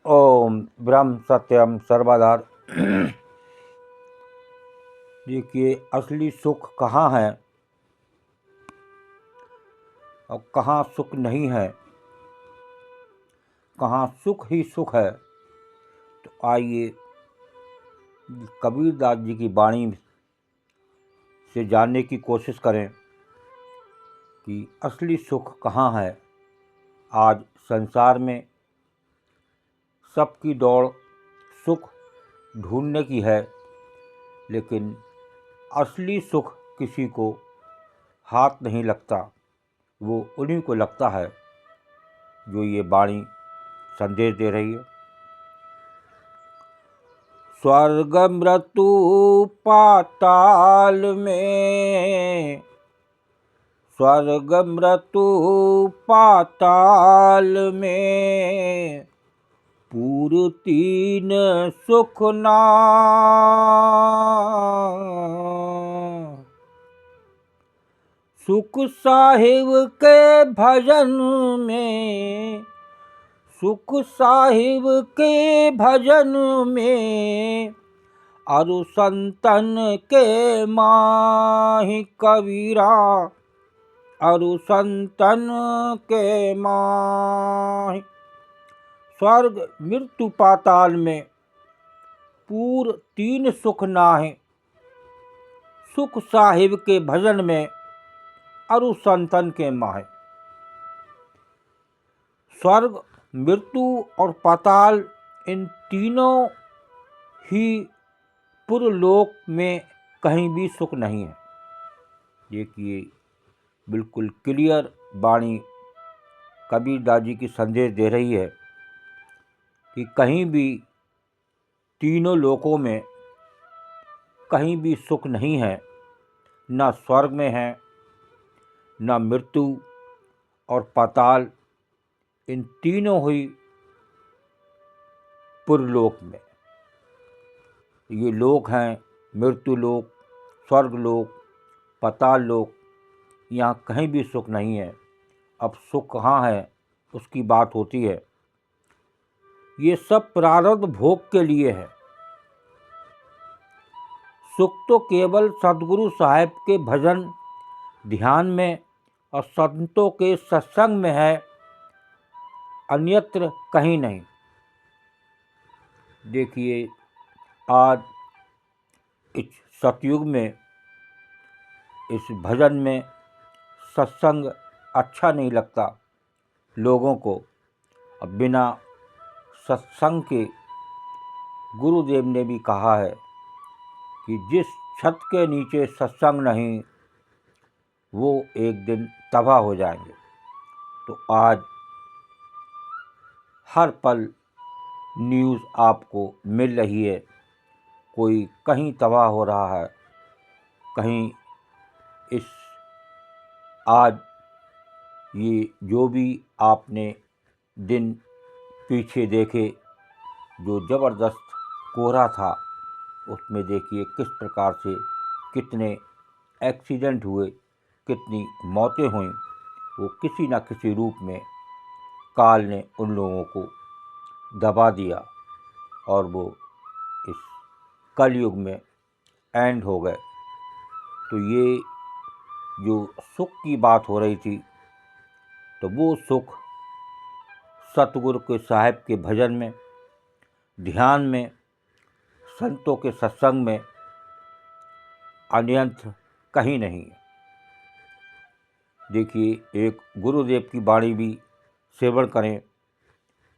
ओम ब्रह्म सत्यम सर्वदा। देखिए, असली सुख कहाँ है और कहाँ सुख नहीं है, कहाँ सुख ही सुख है। तो आइए कबीरदास जी की वाणी से जानने की कोशिश करें कि असली सुख कहाँ है। आज संसार में सबकी दौड़ सुख ढूंढने की है, लेकिन असली सुख किसी को हाथ नहीं लगता। वो उन्हीं को लगता है जो ये वाणी संदेश दे रही है। स्वर्ग मृत्यु पाताल में, स्वर्ग मृत्यु पाताल में, पूर तीन सुख ना। सुख साहिब के भजन में, सुख साहिब के भजन में, अरु संतन के माहि कबीरा, अरु संतन के माहि। स्वर्ग मृत्यु पाताल में पूर तीन सुख नाहि, सुख साहिब के भजन में, अरु संतन के माहि। स्वर्ग, मृत्यु और पाताल, इन तीनों ही पुरलोक में कहीं भी सुख नहीं है। देखिए, बिल्कुल क्लियर वाणी कबीरदास जी की संदेश दे रही है कि कहीं भी तीनों लोकों में कहीं भी सुख नहीं है। न स्वर्ग में है, न मृत्यु और पाताल, इन तीनों ही पुरलोक में। ये लोक हैं मृत्यु लोक, स्वर्ग लोक, पाताल लोक। यहाँ कहीं भी सुख नहीं है। अब सुख कहाँ है उसकी बात होती है। ये सब प्रारब्ध भोग के लिए है। सुख तो केवल सद्गुरु साहिब के भजन ध्यान में और संतों के सत्संग में है, अन्यत्र कहीं नहीं। देखिए, आज इस सतयुग में इस भजन में सत्संग अच्छा नहीं लगता लोगों को। अब बिना सत्संग के गुरुदेव ने भी कहा है कि जिस छत के नीचे सत्संग नहीं, वो एक दिन तबाह हो जाएंगे। तो आज हर पल न्यूज़ आपको मिल रही है। कोई कहीं तबाह हो रहा है, कहीं इस आज ये जो भी आपने दिन पीछे देखे, जो ज़बरदस्त कोहरा था, उसमें देखिए किस प्रकार से कितने एक्सीडेंट हुए, कितनी मौतें हुई। वो किसी न किसी रूप में काल ने उन लोगों को दबा दिया और वो इस कलयुग में एंड हो गए। तो ये जो सुख की बात हो रही थी, तो वो सुख सतगुरु के साहिब के भजन में, ध्यान में, संतों के सत्संग में, अन्यत्र कहीं नहीं है। देखिए, एक गुरुदेव की वाणी भी सेवन करें।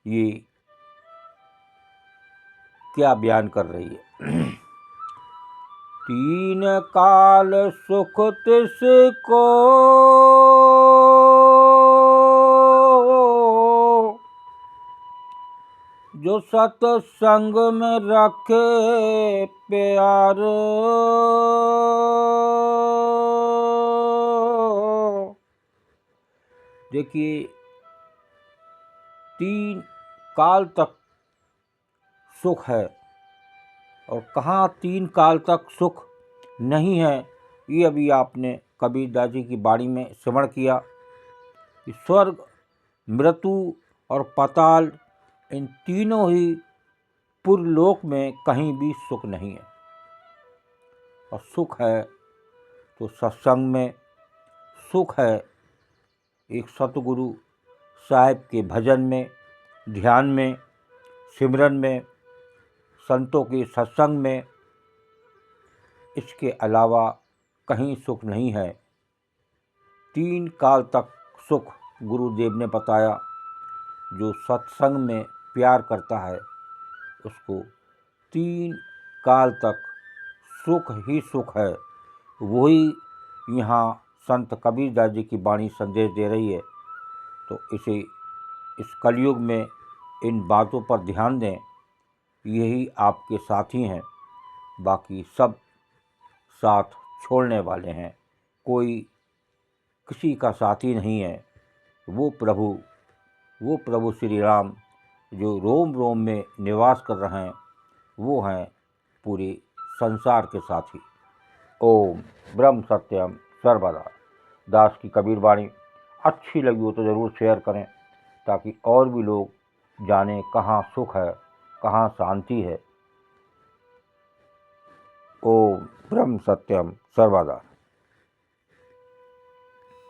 ये क्या बयान कर रही है। तीन काल सुख तिसको, जो सत्संग में रखे प्यार। देखिए, तीन काल तक सुख है और कहाँ तीन काल तक सुख नहीं है, ये अभी आपने कबीरदास जी की वाणी में श्रवण किया कि स्वर्ग, मृत्यु और पाताल, इन तीनों ही पुरलोक में कहीं भी सुख नहीं है। और सुख है तो सत्संग में, सुख है एक सतगुरु साहिब के भजन में, ध्यान में, सिमरन में, संतों के सत्संग में। इसके अलावा कहीं सुख नहीं है। 3 काल तक सुख गुरुदेव ने बताया। जो सत्संग में प्यार करता है उसको 3 काल तक सुख ही सुख है। वही यहाँ संत कबीरदास जी की वाणी संदेश दे रही है। तो इस कलयुग में इन बातों पर ध्यान दें। यही आपके साथी हैं, बाकी सब साथ छोड़ने वाले हैं। कोई किसी का साथी नहीं है। वो प्रभु श्री राम जो रोम रोम में निवास कर रहे हैं, वो हैं पूरे संसार के साथी। ओम ब्रह्म सत्यम सर्वदा। दास की कबीर वाणी अच्छी लगी हो तो ज़रूर शेयर करें, ताकि और भी लोग जानें कहाँ सुख है, कहाँ शांति है। ओम ब्रह्म सत्यम सर्वदा।